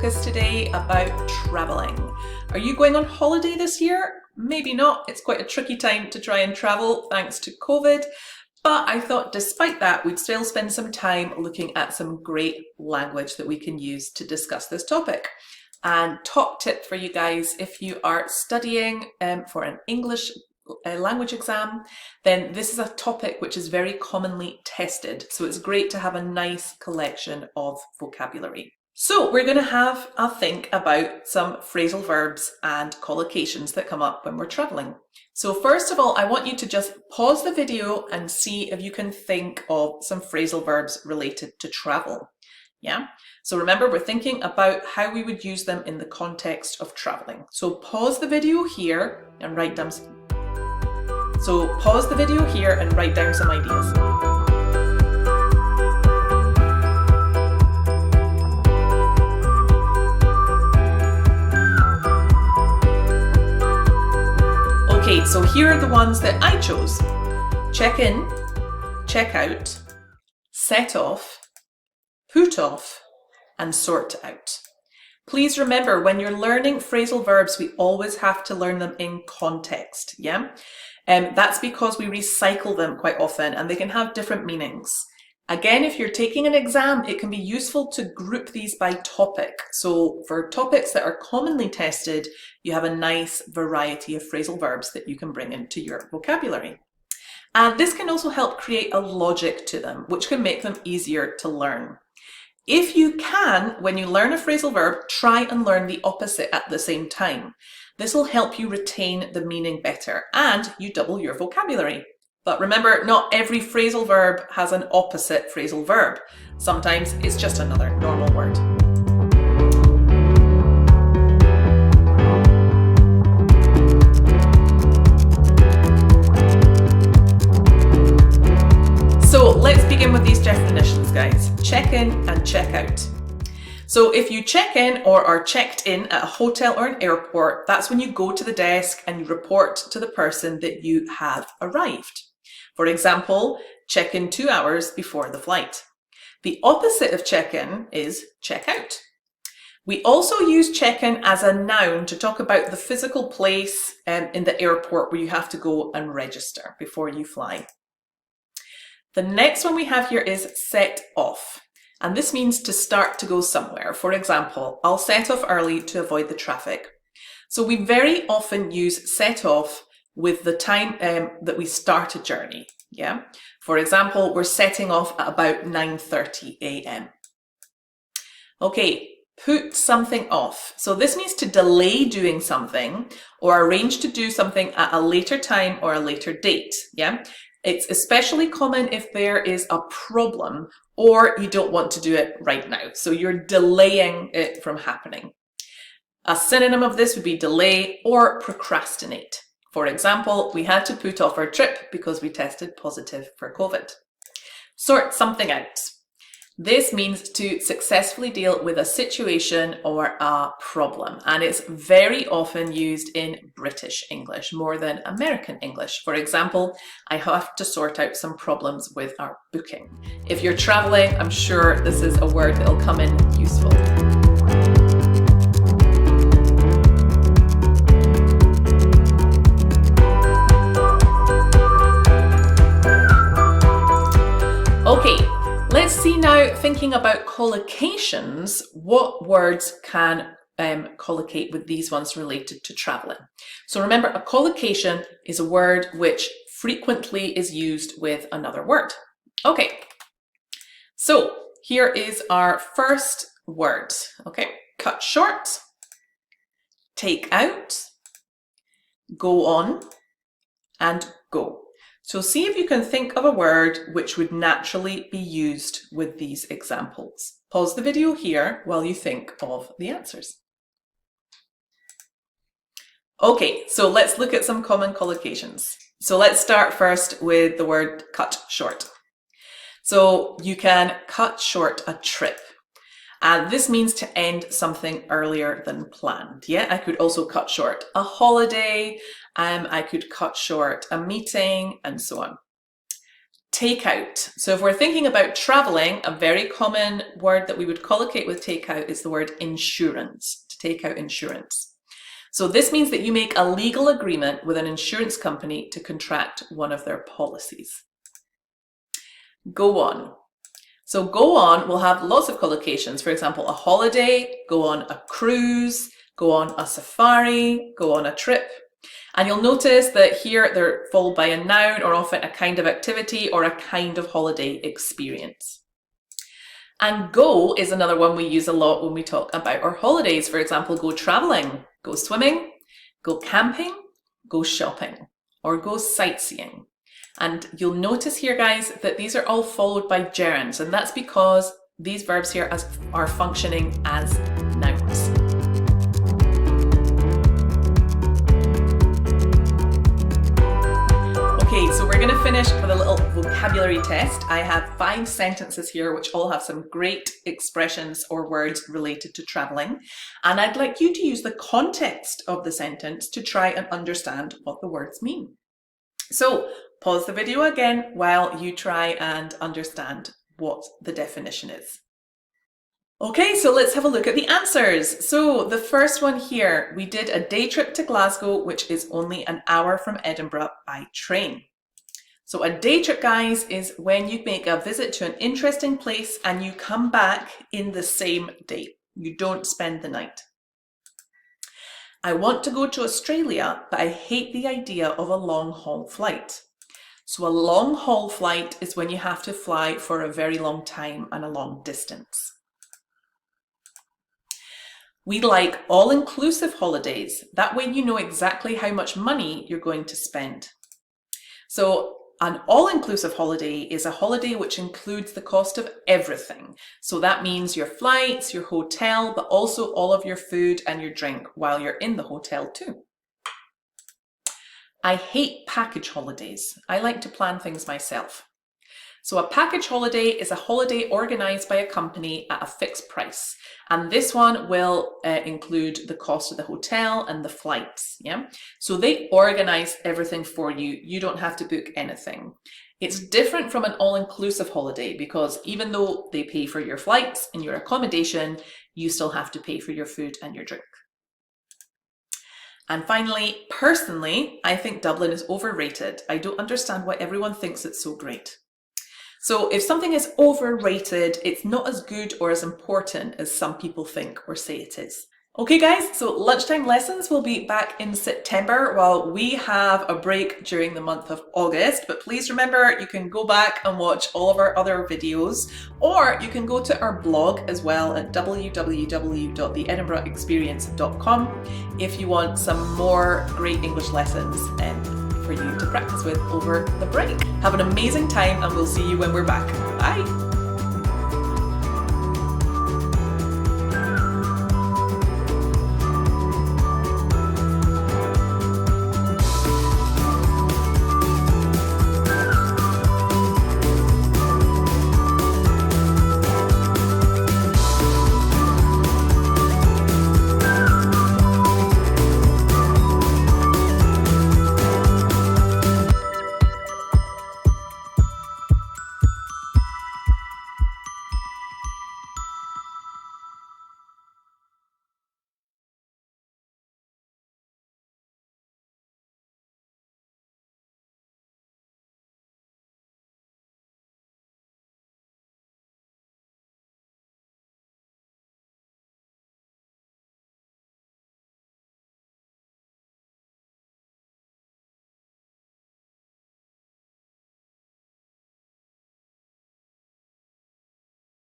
focus today about traveling. Are you going on holiday this year? Maybe not. It's quite a tricky time to try and travel thanks to COVID. But I thought despite that, we'd still spend some time looking at some great language that we can use to discuss this topic. And top tip for you guys, if you are studying for an English language exam, then this is a topic which is very commonly tested. So it's great to have a nice collection of vocabulary. So we're going to have a think about some phrasal verbs and collocations that come up when we're traveling. So first of all, I want you to just pause the video and see if you can think of some phrasal verbs related to travel. Yeah. So remember, we're thinking about how we would use them in the context of traveling. So pause the video here and write down some ideas. Okay, so here are the ones that I chose. Check in, check out, set off, put off, and sort out. Please remember, when you're learning phrasal verbs, we always have to learn them in context, yeah? That's because we recycle them quite often and they can have different meanings. Again, if you're taking an exam, it can be useful to group these by topic. So for topics that are commonly tested, you have a nice variety of phrasal verbs that you can bring into your vocabulary. And this can also help create a logic to them, which can make them easier to learn. If you can, when you learn a phrasal verb, try and learn the opposite at the same time. This will help you retain the meaning better and you double your vocabulary. But remember, not every phrasal verb has an opposite phrasal verb. Sometimes it's just another normal word. So let's begin with these definitions, guys. Check in and check out. So if you check in or are checked in at a hotel or an airport, that's when you go to the desk and you report to the person that you have arrived. For example, check in 2 hours before the flight. The opposite of check in is check out. We also use check in as a noun to talk about the physical place in the airport where you have to go and register before you fly. The next one we have here is set off. And this means to start to go somewhere. For example, I'll set off early to avoid the traffic. So we very often use set off with the time that we start a journey. Yeah. For example, we're setting off at about 9:30 a.m. Okay, put something off. So this means to delay doing something or arrange to do something at a later time or a later date. Yeah. It's especially common if there is a problem or you don't want to do it right now. So you're delaying it from happening. A synonym of this would be delay or procrastinate. For example, we had to put off our trip because we tested positive for COVID. Sort something out. This means to successfully deal with a situation or a problem, and it's very often used in British English more than American English. For example, I have to sort out some problems with our booking. If you're traveling, I'm sure this is a word that will come in useful. Okay. Let's see now, thinking about collocations, what words can collocate with these ones related to traveling. So remember, a collocation is a word which frequently is used with another word. Okay, so here is our first word. Okay, cut short, take out, go on, and go. So see if you can think of a word which would naturally be used with these examples. Pause the video here while you think of the answers. Okay, so let's look at some common collocations. So let's start first with the word cut short. So you can cut short a trip. And this means to end something earlier than planned. Yeah, I could also cut short a holiday, I could cut short a meeting, and so on. Takeout. So if we're thinking about traveling, a very common word that we would collocate with takeout is the word insurance, to take out insurance. So this means that you make a legal agreement with an insurance company to contract one of their policies. Go on. So go on will have lots of collocations. For example, a holiday, go on a cruise, go on a safari, go on a trip. And you'll notice that here they're followed by a noun or often a kind of activity or a kind of holiday experience. And go is another one we use a lot when we talk about our holidays. For example, go traveling, go swimming, go camping, go shopping, or go sightseeing. And you'll notice here, guys, that these are all followed by gerunds, and that's because these verbs here are functioning as nouns. Okay, so we're going to finish with a little vocabulary test. I have 5 sentences here which all have some great expressions or words related to traveling, and I'd like you to use the context of the sentence to try and understand what the words mean. So pause the video again while you try and understand what the definition is. Okay, so let's have a look at the answers. So the first one here, we did a day trip to Glasgow, which is only an hour from Edinburgh by train. So a day trip, guys, is when you make a visit to an interesting place and you come back in the same day. You don't spend the night. I want to go to Australia, but I hate the idea of a long haul flight. So a long haul flight is when you have to fly for a very long time and a long distance. We like all-inclusive holidays. That way you know exactly how much money you're going to spend. So an all-inclusive holiday is a holiday which includes the cost of everything. So that means your flights, your hotel, but also all of your food and your drink while you're in the hotel too. I hate package holidays. I like to plan things myself. So a package holiday is a holiday organized by a company at a fixed price. And this one will include the cost of the hotel and the flights. Yeah. So they organize everything for you. You don't have to book anything. It's different from an all-inclusive holiday because even though they pay for your flights and your accommodation, you still have to pay for your food and your drink. And finally, personally, I think Dublin is overrated. I don't understand why everyone thinks it's so great. So if something is overrated, it's not as good or as important as some people think or say it is. Okay guys, so Lunchtime Lessons will be back in September while we have a break during the month of August. But please remember, you can go back and watch all of our other videos, or you can go to our blog as well at www.theedinburghexperience.com if you want some more great English lessons for you to practice with over the break. Have an amazing time and we'll see you when we're back. Bye!